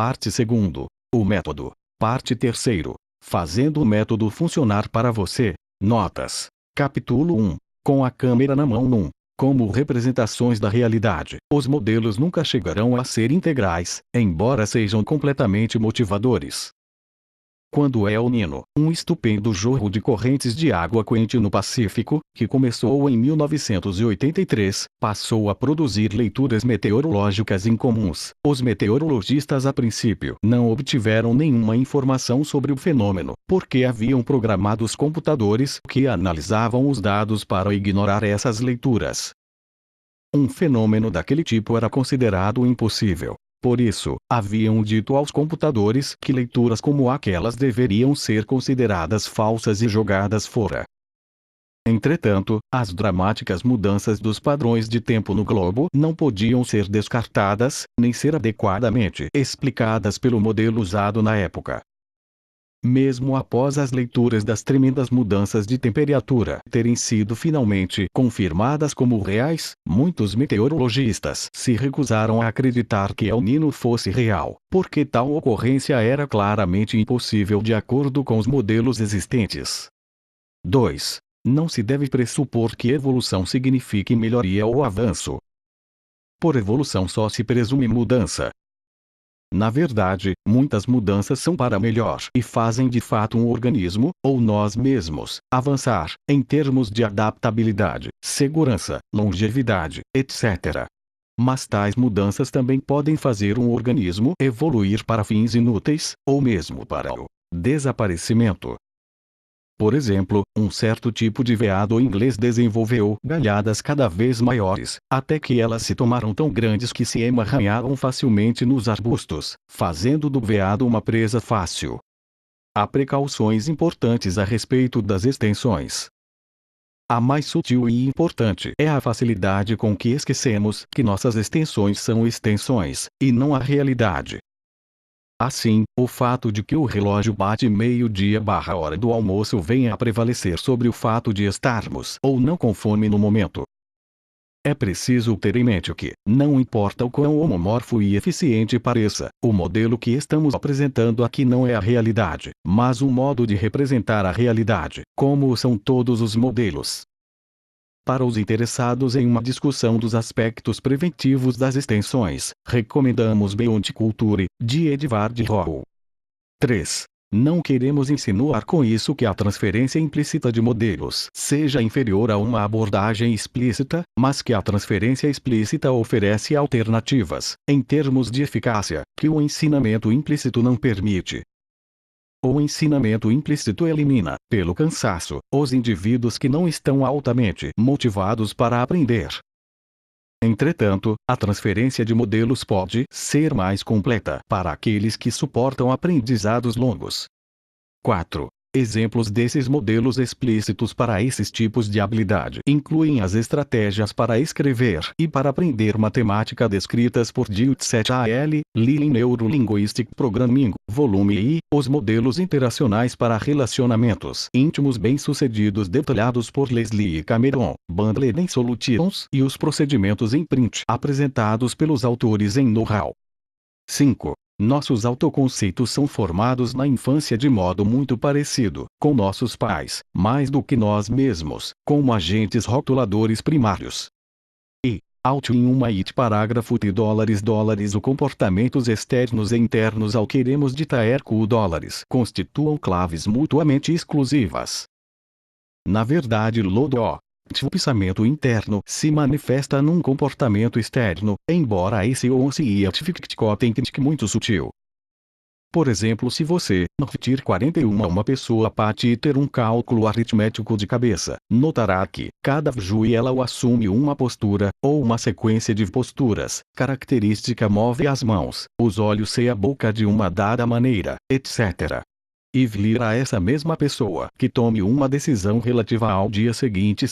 Parte 2º. O método. Parte 3º. Fazendo o método funcionar para você. Notas. Capítulo 1. Com a câmera na mão 1. Como representações da realidade, os modelos nunca chegarão a ser integrais, embora sejam completamente motivadores. Quando El Niño, um estupendo jorro de correntes de água quente no Pacífico, que começou em 1983, passou a produzir leituras meteorológicas incomuns, os meteorologistas a princípio não obtiveram nenhuma informação sobre o fenômeno, porque haviam programado os computadores que analisavam os dados para ignorar essas leituras. Um fenômeno daquele tipo era considerado impossível. Por isso, haviam dito aos computadores que leituras como aquelas deveriam ser consideradas falsas e jogadas fora. Entretanto, as dramáticas mudanças dos padrões de tempo no globo não podiam ser descartadas, nem ser adequadamente explicadas pelo modelo usado na época. Mesmo após as leituras das tremendas mudanças de temperatura terem sido finalmente confirmadas como reais, muitos meteorologistas se recusaram a acreditar que El Niño fosse real, porque tal ocorrência era claramente impossível de acordo com os modelos existentes. 2. Não se deve pressupor que evolução signifique melhoria ou avanço. Por evolução só se presume mudança. Na verdade, muitas mudanças são para melhor e fazem de fato um organismo, ou nós mesmos, avançar, em termos de adaptabilidade, segurança, longevidade, etc. Mas tais mudanças também podem fazer um organismo evoluir para fins inúteis, ou mesmo para o desaparecimento. Por exemplo, um certo tipo de veado inglês desenvolveu galhadas cada vez maiores, até que elas se tornaram tão grandes que se emaranhavam facilmente nos arbustos, fazendo do veado uma presa fácil. Há precauções importantes a respeito das extensões. A mais sutil e importante é a facilidade com que esquecemos que nossas extensões são extensões, e não a realidade. Assim, o fato de que o relógio bate meio-dia/hora do almoço venha a prevalecer sobre o fato de estarmos ou não com fome no momento. É preciso ter em mente que, não importa o quão homomorfo e eficiente pareça, o modelo que estamos apresentando aqui não é a realidade, mas um modo de representar a realidade, como são todos os modelos. Para os interessados em uma discussão dos aspectos preventivos das extensões, recomendamos Beyond Culture, de Edvard Hall. 3. Não queremos insinuar com isso que a transferência implícita de modelos seja inferior a uma abordagem explícita, mas que a transferência explícita oferece alternativas, em termos de eficácia, que o ensinamento implícito não permite. O ensinamento implícito elimina, pelo cansaço, os indivíduos que não estão altamente motivados para aprender. Entretanto, a transferência de modelos pode ser mais completa para aqueles que suportam aprendizados longos. 4. Exemplos desses modelos explícitos para esses tipos de habilidade incluem as estratégias para escrever e para aprender matemática descritas por Dietzet A.L., Lean Neurolinguistic Programming, volume I, os modelos interacionais para relacionamentos íntimos bem-sucedidos detalhados por Leslie Cameron, Bundled Solutions e os procedimentos em print apresentados pelos autores em Know-how. 5. Nossos autoconceitos são formados na infância de modo muito parecido com nossos pais, mais do que nós mesmos, como agentes rotuladores primários. E, out in uma it parágrafo de $, o comportamentos externos e internos ao queremos ditar com $, constituam claves mutuamente exclusivas. Na verdade, o pensamento interno se manifesta num comportamento externo, embora esse ou se identifique muito sutil. Por exemplo, se você repetir 41 a uma pessoa pode ter um cálculo aritmético de cabeça, notará que, cada vez ela assume uma postura, ou uma sequência de posturas, característica move as mãos, os olhos e a boca de uma dada maneira, etc. E vir a essa mesma pessoa que tome uma decisão relativa ao dia seguinte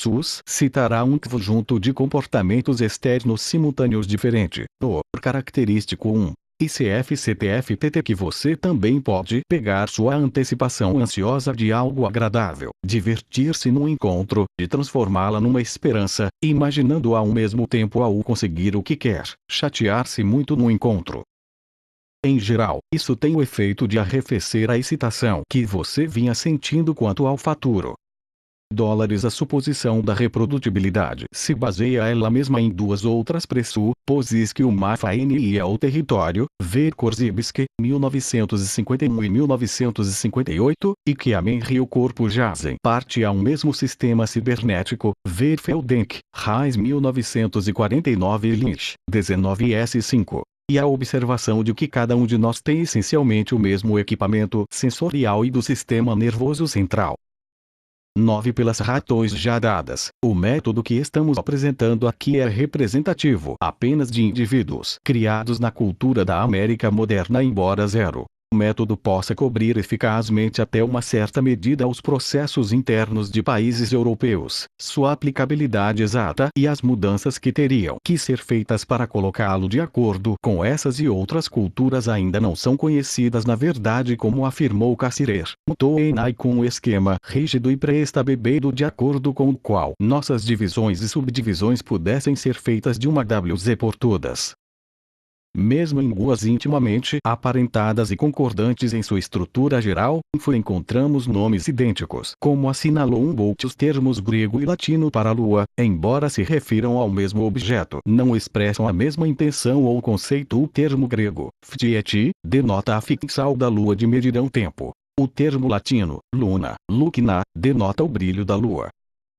citará um conjunto de comportamentos externos simultâneos diferente, por característico 1. ICF-CTF-PT que você também pode pegar sua antecipação ansiosa de algo agradável, divertir-se num encontro, e transformá-la numa esperança, imaginando ao mesmo tempo ao conseguir o que quer, chatear-se muito no encontro. Em geral, isso tem o efeito de arrefecer a excitação que você vinha sentindo quanto ao futuro. Dólares. A suposição da reprodutibilidade se baseia ela mesma em duas outras pressuposições que o Mafaini é o território, ver Korzybski, 1951 e 1958, e que a mente e o corpo jazem parte a um mesmo sistema cibernético, ver Feldenk, Reis 1949 e Lynch, 19s5. E a observação de que cada um de nós tem essencialmente o mesmo equipamento sensorial e do sistema nervoso central. 9. Pelas razões já dadas, o método que estamos apresentando aqui é representativo apenas de indivíduos criados na cultura da América moderna, embora o método possa cobrir eficazmente até uma certa medida os processos internos de países europeus, sua aplicabilidade exata e as mudanças que teriam que ser feitas para colocá-lo de acordo com essas e outras culturas ainda não são conhecidas na verdade, como afirmou Cassirer. Toenai com um esquema rígido e pré-estabelecido de acordo com o qual nossas divisões e subdivisões pudessem ser feitas de uma vez por todas. Mesmo em línguas intimamente aparentadas e concordantes em sua estrutura geral, encontramos nomes idênticos. Como assinalou Humboldt, os termos grego e latino para a lua, embora se refiram ao mesmo objeto, não expressam a mesma intenção ou conceito. O termo grego, phthieti, denota a fixação da lua de medir um tempo. O termo latino, luna, lucina, denota o brilho da lua.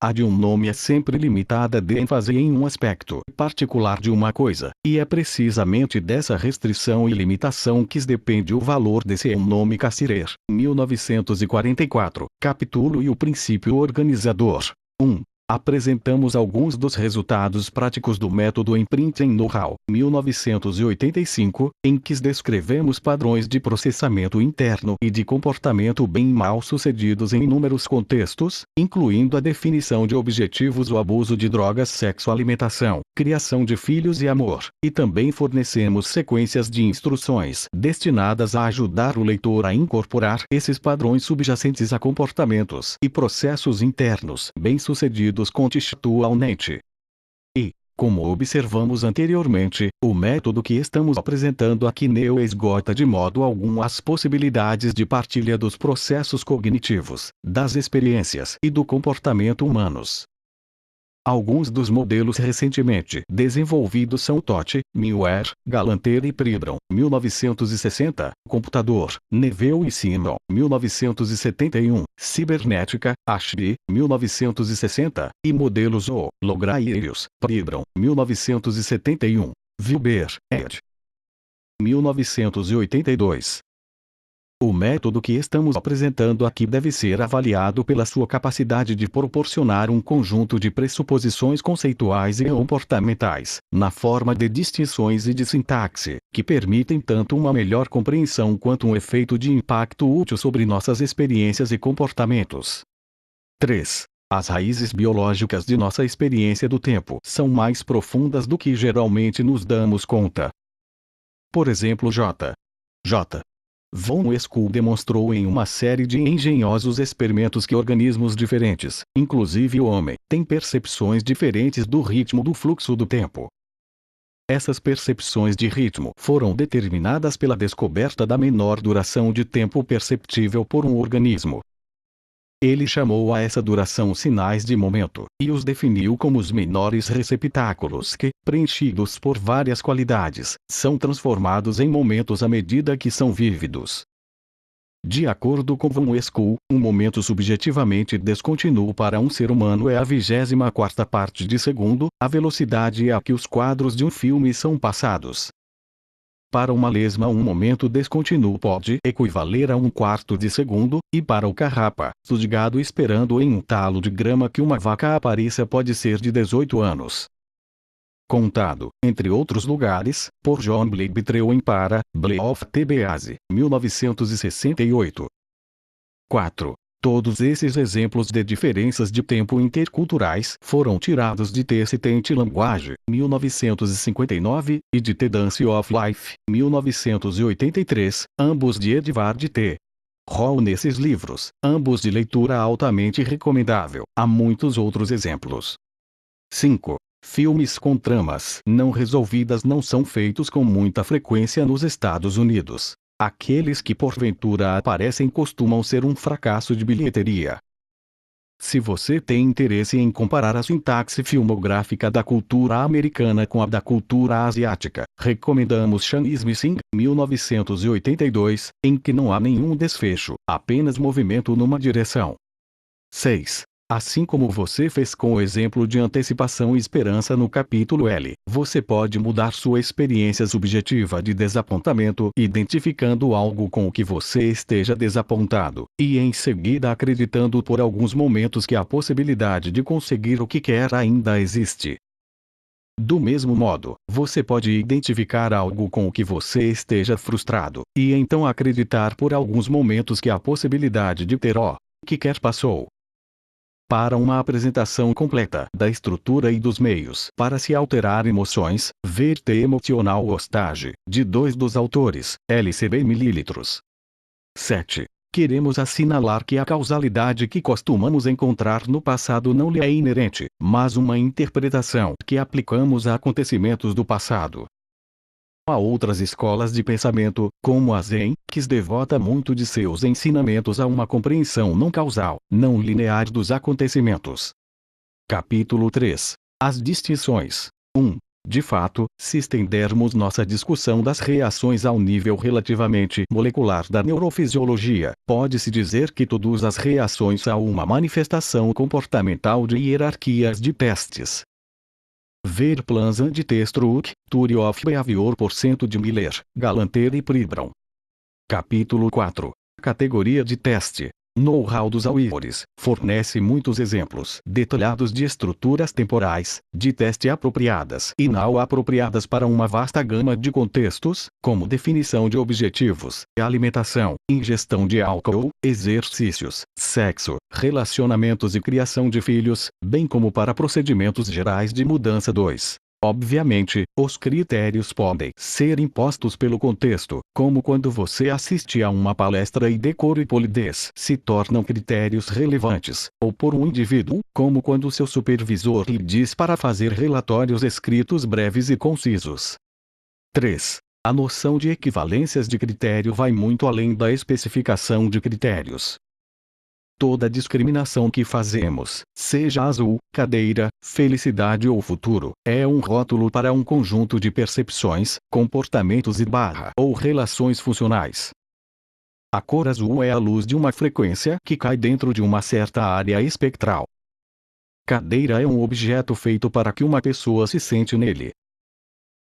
A de um nome é sempre limitada de ênfase em um aspecto particular de uma coisa, e é precisamente dessa restrição e limitação que depende o valor desse nome. Cassirer, 1944, capítulo e o princípio organizador. 1. Apresentamos alguns dos resultados práticos do método em Printing Know-how, 1985, em que descrevemos padrões de processamento interno e de comportamento bem mal sucedidos em inúmeros contextos, incluindo a definição de objetivos, o abuso de drogas, sexo, alimentação, criação de filhos e amor, e também fornecemos sequências de instruções destinadas a ajudar o leitor a incorporar esses padrões subjacentes a comportamentos e processos internos bem-sucedidos contextualmente. E, como observamos anteriormente, o método que estamos apresentando aqui não esgota de modo algum as possibilidades de partilha dos processos cognitivos, das experiências e do comportamento humanos. Alguns dos modelos recentemente desenvolvidos são Totti, Miller, Galanter e Pribram, 1960, Computador, Neveu e Simon, 1971, Cibernética, Ashby, 1960, e modelos O, Lograi e Elios, Pribram, 1971, Wilber, ed. 1982. O método que estamos apresentando aqui deve ser avaliado pela sua capacidade de proporcionar um conjunto de pressuposições conceituais e comportamentais, na forma de distinções e de sintaxe, que permitem tanto uma melhor compreensão quanto um efeito de impacto útil sobre nossas experiências e comportamentos. 3. As raízes biológicas de nossa experiência do tempo são mais profundas do que geralmente nos damos conta. Por exemplo, J. Von Eschool demonstrou em uma série de engenhosos experimentos que organismos diferentes, inclusive o homem, têm percepções diferentes do ritmo do fluxo do tempo. Essas percepções de ritmo foram determinadas pela descoberta da menor duração de tempo perceptível por um organismo. Ele chamou a essa duração sinais de momento, e os definiu como os menores receptáculos que, preenchidos por várias qualidades, são transformados em momentos à medida que são vívidos. De acordo com Von Eschool, um momento subjetivamente descontínuo para um ser humano é a 24ª parte de segundo, a velocidade a que os quadros de um filme são passados. Para uma lesma, um momento descontínuo pode equivaler a 1/4 de segundo, e para o carrapa, de gado esperando em um talo de grama que uma vaca apareça pode ser de 18 anos. Contado, entre outros lugares, por John Bleibtreu em Para, of the Bease, 1968. 4. Todos esses exemplos de diferenças de tempo interculturais foram tirados de The Sentient Language, 1959, e de The Dance of Life, 1983, ambos de Edvard T. Hall. Nesses livros, ambos de leitura altamente recomendável, há muitos outros exemplos. 5. Filmes com tramas não resolvidas não são feitos com muita frequência nos Estados Unidos. Aqueles que porventura aparecem costumam ser um fracasso de bilheteria. Se você tem interesse em comparar a sintaxe filmográfica da cultura americana com a da cultura asiática, recomendamos Chinese Missing, 1982, em que não há nenhum desfecho, apenas movimento numa direção. 6. Assim como você fez com o exemplo de antecipação e esperança no capítulo L, você pode mudar sua experiência subjetiva de desapontamento identificando algo com o que você esteja desapontado, e em seguida acreditando por alguns momentos que a possibilidade de conseguir o que quer ainda existe. Do mesmo modo, você pode identificar algo com o que você esteja frustrado, e então acreditar por alguns momentos que a possibilidade de ter o que quer passou. Para uma apresentação completa da estrutura e dos meios para se alterar emoções, ver The Emotional Hostage, de 2 dos autores, LCB ml. 7. Queremos assinalar que a causalidade que costumamos encontrar no passado não lhe é inerente, mas uma interpretação que aplicamos a acontecimentos do passado. Há outras escolas de pensamento, como a Zen, que devota muito de seus ensinamentos a uma compreensão não causal, não linear dos acontecimentos. Capítulo 3. As distinções. 1. De fato, se estendermos nossa discussão das reações ao nível relativamente molecular da neurofisiologia, pode-se dizer que todas as reações são uma manifestação comportamental de hierarquias de testes. Ver Plans de Testruc, Theory of Behavior por cento de Miller, Galanter e Pribram. Capítulo 4. Categoria de teste. Know-how dos autores fornece muitos exemplos detalhados de estruturas temporais, de teste apropriadas e não apropriadas para uma vasta gama de contextos, como definição de objetivos, alimentação, ingestão de álcool, exercícios, sexo, relacionamentos e criação de filhos, bem como para procedimentos gerais de mudança. 2. Obviamente, os critérios podem ser impostos pelo contexto, como quando você assiste a uma palestra e decoro e polidez se tornam critérios relevantes, ou por um indivíduo, como quando seu supervisor lhe diz para fazer relatórios escritos breves e concisos. 3. A noção de equivalências de critério vai muito além da especificação de critérios. Toda discriminação que fazemos, seja azul, cadeira, felicidade ou futuro, é um rótulo para um conjunto de percepções, comportamentos ou relações funcionais. A cor azul é a luz de uma frequência que cai dentro de uma certa área espectral. Cadeira é um objeto feito para que uma pessoa se sente nele.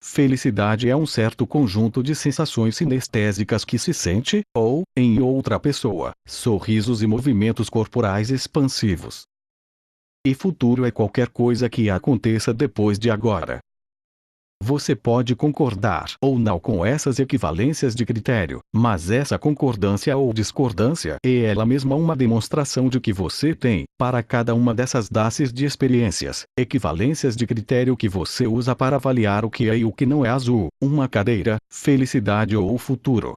Felicidade é um certo conjunto de sensações sinestésicas que se sente, ou, em outra pessoa, sorrisos e movimentos corporais expansivos. E futuro é qualquer coisa que aconteça depois de agora. Você pode concordar ou não com essas equivalências de critério, mas essa concordância ou discordância é ela mesma uma demonstração de que você tem, para cada uma dessas classes de experiências, equivalências de critério que você usa para avaliar o que é e o que não é azul, uma cadeira, felicidade ou futuro.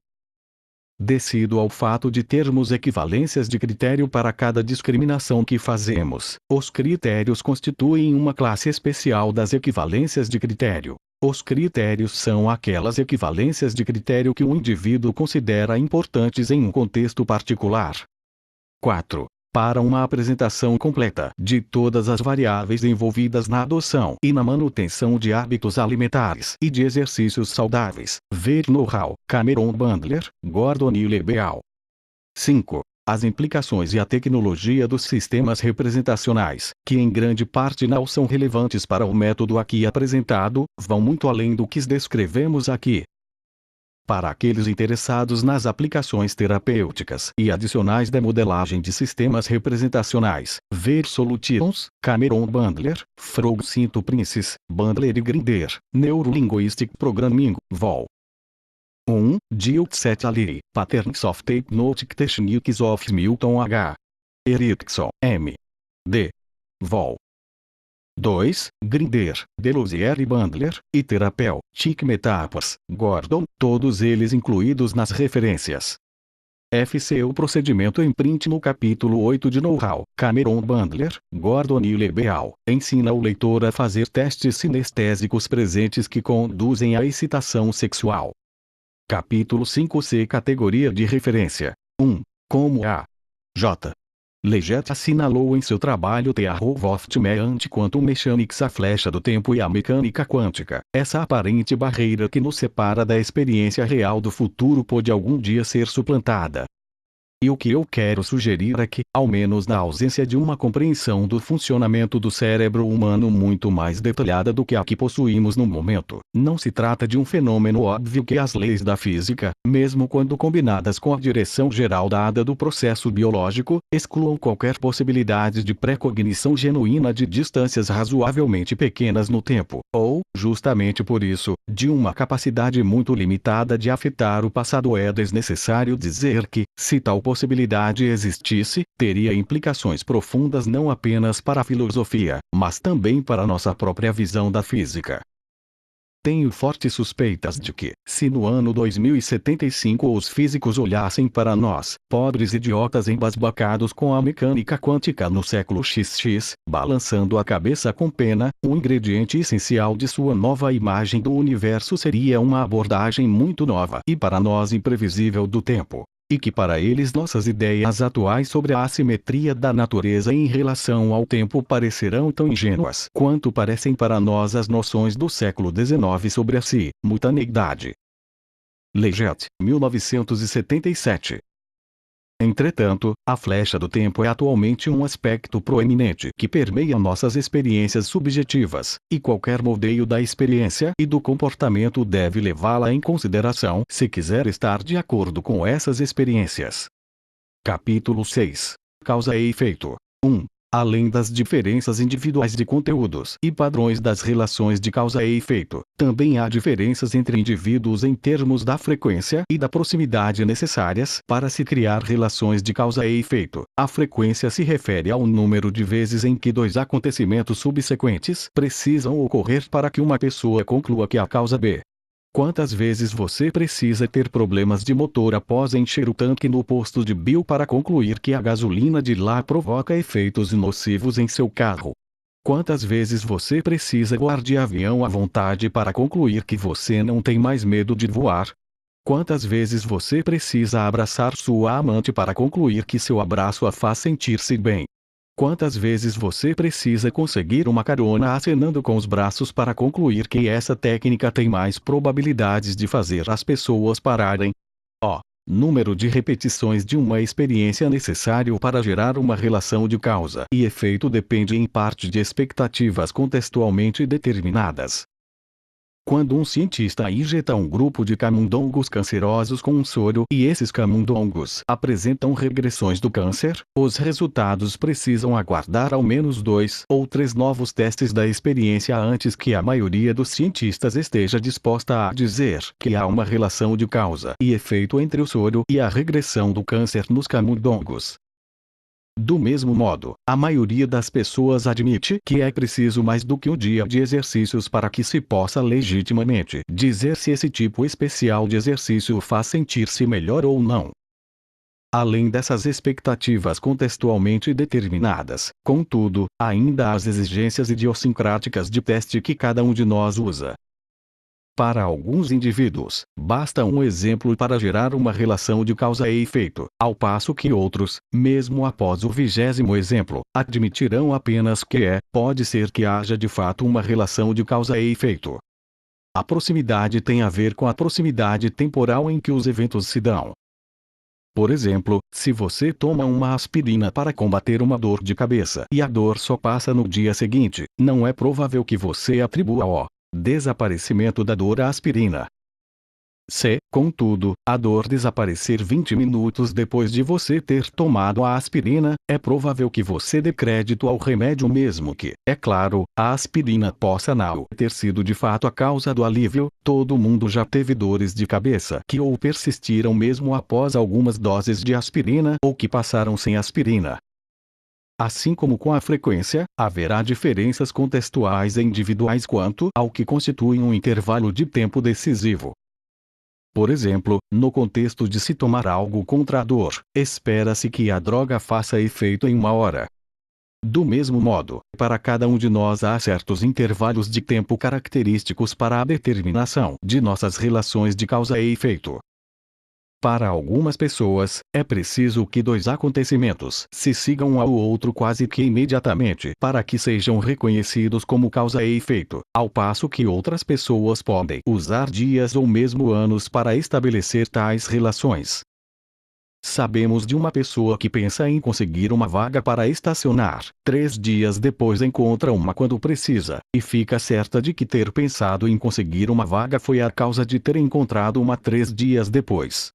Devido ao fato de termos equivalências de critério para cada discriminação que fazemos, os critérios constituem uma classe especial das equivalências de critério. Os critérios são aquelas equivalências de critério que um indivíduo considera importantes em um contexto particular. 4. Para uma apresentação completa de todas as variáveis envolvidas na adoção e na manutenção de hábitos alimentares e de exercícios saudáveis, ver Know-how, Cameron Bandler, Gordon e Lebeal. 5. As implicações e a tecnologia dos sistemas representacionais, que em grande parte não são relevantes para o método aqui apresentado, vão muito além do que descrevemos aqui. Para aqueles interessados nas aplicações terapêuticas e adicionais da modelagem de sistemas representacionais, ver Solutions, Cameron Bandler, Frog Cinto Princes, Bandler e Grinder, Neurolinguistic Programming, Vol. 1. Dioxet Ali, Patterns of Hypnotic Techniques of Milton H. Erickson, M. D. Vol. 2. Grinder, Delosier e Bandler, e Terapel, Chick Metaphors, Gordon, todos eles incluídos nas referências. FC. O procedimento em print no capítulo 8 de Know-how. Cameron Bandler, Gordon e Lebeal, ensina o leitor a fazer testes sinestésicos presentes que conduzem à excitação sexual. Capítulo 5C. Categoria de referência. 1. Como a J. Leggett assinalou em seu trabalho The Arrow of Time and Quantum Mechanics, a flecha do tempo e a mecânica quântica, essa aparente barreira que nos separa da experiência real do futuro pode algum dia ser suplantada. E o que eu quero sugerir é que, ao menos na ausência de uma compreensão do funcionamento do cérebro humano muito mais detalhada do que a que possuímos no momento, não se trata de um fenômeno óbvio que as leis da física, mesmo quando combinadas com a direção geral dada do processo biológico, excluam qualquer possibilidade de precognição genuína de distâncias razoavelmente pequenas no tempo, ou, justamente por isso, de uma capacidade muito limitada de afetar o passado. É desnecessário dizer que, se tal possibilidade existisse, teria implicações profundas não apenas para a filosofia, mas também para nossa própria visão da física. Tenho fortes suspeitas de que, se no ano 2075 os físicos olhassem para nós, pobres idiotas embasbacados com a mecânica quântica no século XX, balançando a cabeça com pena, um ingrediente essencial de sua nova imagem do universo seria uma abordagem muito nova e para nós imprevisível do tempo. E que para eles nossas ideias atuais sobre a assimetria da natureza em relação ao tempo parecerão tão ingênuas quanto parecem para nós as noções do século XIX sobre a simultaneidade. Leggett, 1977. Entretanto, a flecha do tempo é atualmente um aspecto proeminente que permeia nossas experiências subjetivas, e qualquer modelo da experiência e do comportamento deve levá-la em consideração se quiser estar de acordo com essas experiências. Capítulo 6. Causa e efeito. 1. Além das diferenças individuais de conteúdos e padrões das relações de causa e efeito, também há diferenças entre indivíduos em termos da frequência e da proximidade necessárias para se criar relações de causa e efeito. A frequência se refere ao número de vezes em que dois acontecimentos subsequentes precisam ocorrer para que uma pessoa conclua que a causa B. Quantas vezes você precisa ter problemas de motor após encher o tanque no posto de Bill para concluir que a gasolina de lá provoca efeitos nocivos em seu carro? Quantas vezes você precisa voar de avião à vontade para concluir que você não tem mais medo de voar? Quantas vezes você precisa abraçar sua amante para concluir que seu abraço a faz sentir-se bem? Quantas vezes você precisa conseguir uma carona acenando com os braços para concluir que essa técnica tem mais probabilidades de fazer as pessoas pararem? Número de repetições de uma experiência necessário para gerar uma relação de causa e efeito depende em parte de expectativas contextualmente determinadas. Quando um cientista injeta um grupo de camundongos cancerosos com um soro e esses camundongos apresentam regressões do câncer, os resultados precisam aguardar ao menos 2 ou 3 novos testes da experiência antes que a maioria dos cientistas esteja disposta a dizer que há uma relação de causa e efeito entre o soro e a regressão do câncer nos camundongos. Do mesmo modo, a maioria das pessoas admite que é preciso mais do que um dia de exercícios para que se possa legitimamente dizer se esse tipo especial de exercício faz sentir-se melhor ou não. Além dessas expectativas contextualmente determinadas, contudo, ainda há as exigências idiosincráticas de teste que cada um de nós usa. Para alguns indivíduos, basta um exemplo para gerar uma relação de causa e efeito, ao passo que outros, mesmo após o 20º exemplo, admitirão apenas que pode ser que haja de fato uma relação de causa e efeito. A proximidade tem a ver com a proximidade temporal em que os eventos se dão. Por exemplo, se você toma uma aspirina para combater uma dor de cabeça e a dor só passa no dia seguinte, não é provável que você atribua o desaparecimento da dor à aspirina. Se, contudo, a dor desaparecer 20 minutos depois de você ter tomado a aspirina, é provável que você dê crédito ao remédio mesmo que, é claro, a aspirina possa não ter sido de fato a causa do alívio. Todo mundo já teve dores de cabeça que ou persistiram mesmo após algumas doses de aspirina ou que passaram sem aspirina. Assim como com a frequência, haverá diferenças contextuais e individuais quanto ao que constitui um intervalo de tempo decisivo. Por exemplo, no contexto de se tomar algo contra a dor, espera-se que a droga faça efeito em 1 hora. Do mesmo modo, para cada um de nós há certos intervalos de tempo característicos para a determinação de nossas relações de causa e efeito. Para algumas pessoas, é preciso que 2 acontecimentos se sigam um ao outro quase que imediatamente para que sejam reconhecidos como causa e efeito, ao passo que outras pessoas podem usar dias ou mesmo anos para estabelecer tais relações. Sabemos de uma pessoa que pensa em conseguir uma vaga para estacionar. 3 dias depois encontra uma quando precisa, e fica certa de que ter pensado em conseguir uma vaga foi a causa de ter encontrado uma 3 dias depois.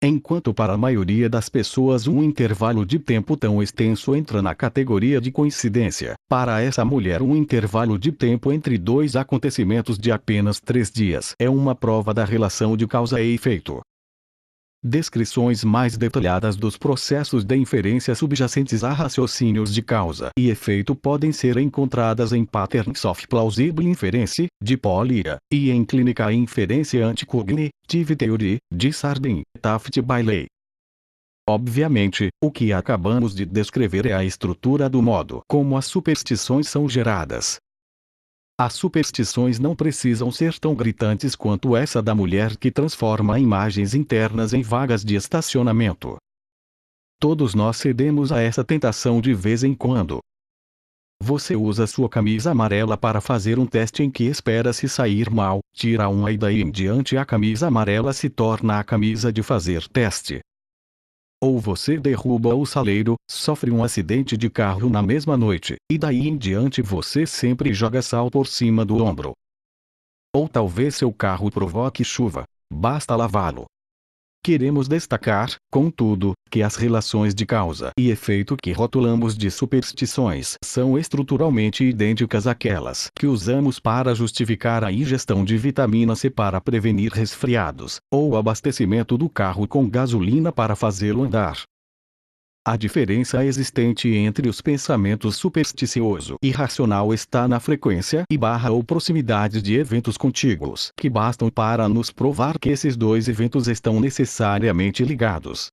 Enquanto para a maioria das pessoas um intervalo de tempo tão extenso entra na categoria de coincidência, para essa mulher um intervalo de tempo entre 2 acontecimentos de apenas 3 dias é uma prova da relação de causa e efeito. Descrições mais detalhadas dos processos de inferência subjacentes a raciocínios de causa e efeito podem ser encontradas em Patterns of Plausible Inference, de Paul Lia, e em Clinical Inference and Cognitive Theory, de Sardin, Taft Bailey. Obviamente, o que acabamos de descrever é a estrutura do modo como as superstições são geradas. As superstições não precisam ser tão gritantes quanto essa da mulher que transforma imagens internas em vagas de estacionamento. Todos nós cedemos a essa tentação de vez em quando. Você usa sua camisa amarela para fazer um teste em que espera se sair mal, tira uma e daí em diante a camisa amarela se torna a camisa de fazer teste. Ou você derruba o saleiro, sofre um acidente de carro na mesma noite, e daí em diante você sempre joga sal por cima do ombro. Ou talvez seu carro provoque chuva, basta lavá-lo. Queremos destacar, contudo, que as relações de causa e efeito que rotulamos de superstições são estruturalmente idênticas àquelas que usamos para justificar a ingestão de vitamina C para prevenir resfriados, ou o abastecimento do carro com gasolina para fazê-lo andar. A diferença existente entre os pensamentos supersticioso e racional está na frequência ou proximidade de eventos contíguos que bastam para nos provar que esses dois eventos estão necessariamente ligados.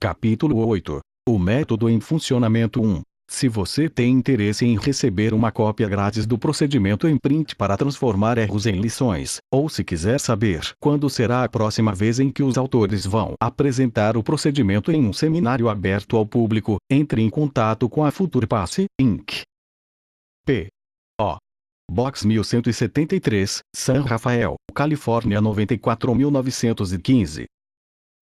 Capítulo 8. O método em funcionamento 1. Se você tem interesse em receber uma cópia grátis do procedimento em print para transformar erros em lições, ou se quiser saber quando será a próxima vez em que os autores vão apresentar o procedimento em um seminário aberto ao público, entre em contato com a FuturePass, Inc. P. O. Box 1173, San Rafael, Califórnia 94.915.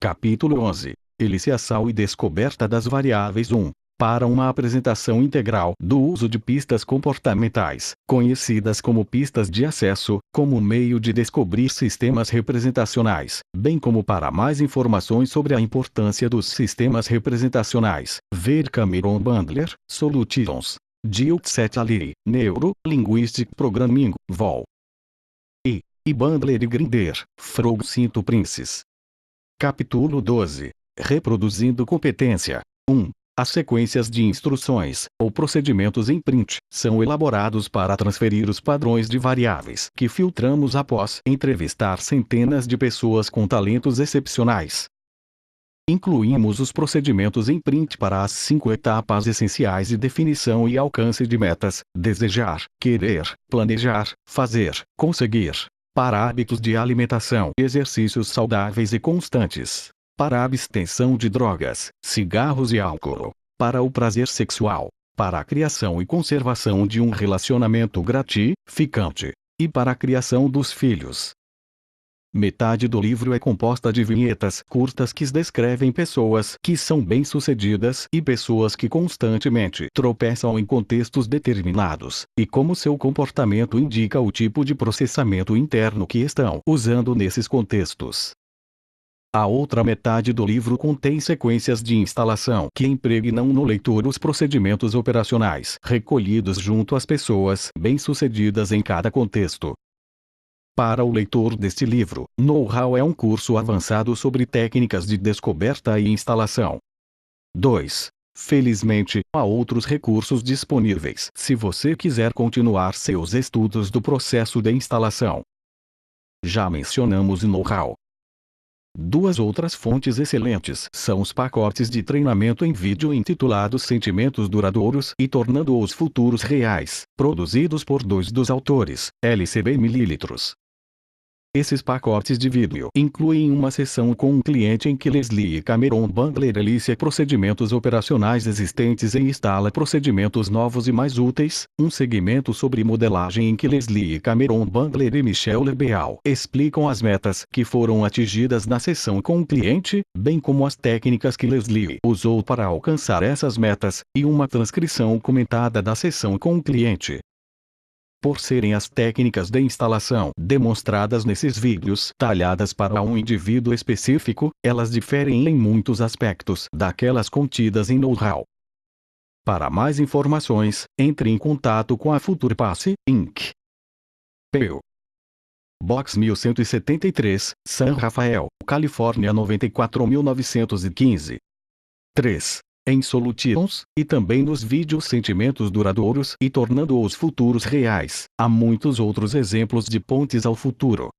Capítulo 11. Iniciação e descoberta das variáveis 1. Para uma apresentação integral do uso de pistas comportamentais, conhecidas como pistas de acesso, como meio de descobrir sistemas representacionais, bem como para mais informações sobre a importância dos sistemas representacionais, ver Cameron Bandler, Solutions. Gilset Ali, Neuro, Linguistic Programming, Vol. E Bandler e Grinder, Frog Cinto Princes. Capítulo 12. Reproduzindo competência. 1. As sequências de instruções, ou procedimentos em print, são elaborados para transferir os padrões de variáveis que filtramos após entrevistar centenas de pessoas com talentos excepcionais. Incluímos os procedimentos em print para as 5 etapas essenciais de definição e alcance de metas: desejar, querer, planejar, fazer, conseguir. Para hábitos de alimentação e exercícios saudáveis e constantes. Para a abstenção de drogas, cigarros e álcool. Para o prazer sexual. Para a criação e conservação de um relacionamento gratificante. E para a criação dos filhos. Metade do livro é composta de vinhetas curtas que descrevem pessoas que são bem-sucedidas e pessoas que constantemente tropeçam em contextos determinados, e como seu comportamento indica o tipo de processamento interno que estão usando nesses contextos. A outra metade do livro contém sequências de instalação que impregnam no leitor os procedimentos operacionais recolhidos junto às pessoas bem-sucedidas em cada contexto. Para o leitor deste livro, Know-how é um curso avançado sobre técnicas de descoberta e instalação. 2. Felizmente, há outros recursos disponíveis se você quiser continuar seus estudos do processo de instalação. Já mencionamos Know-how. Duas outras fontes excelentes são os pacotes de treinamento em vídeo intitulados Sentimentos Duradouros e Tornando os Futuros Reais, produzidos por dois dos autores, LCB ml. Esses pacotes de vídeo incluem uma sessão com um cliente em que Leslie Cameron Bangler inicia procedimentos operacionais existentes e instala procedimentos novos e mais úteis, um segmento sobre modelagem em que Leslie Cameron Bangler e Michelle Lebeau explicam as metas que foram atingidas na sessão com o cliente, bem como as técnicas que Leslie usou para alcançar essas metas, e uma transcrição comentada da sessão com o cliente. Por serem as técnicas de instalação demonstradas nesses vídeos talhadas para um indivíduo específico, elas diferem em muitos aspectos daquelas contidas em know-how. Para mais informações, entre em contato com a FuturePass, Inc. P.O. Box 1173, San Rafael, Califórnia 94915. 3. Em Solutions, e também nos vídeos Sentimentos Duradouros e Tornando os Futuros Reais, há muitos outros exemplos de pontes ao futuro.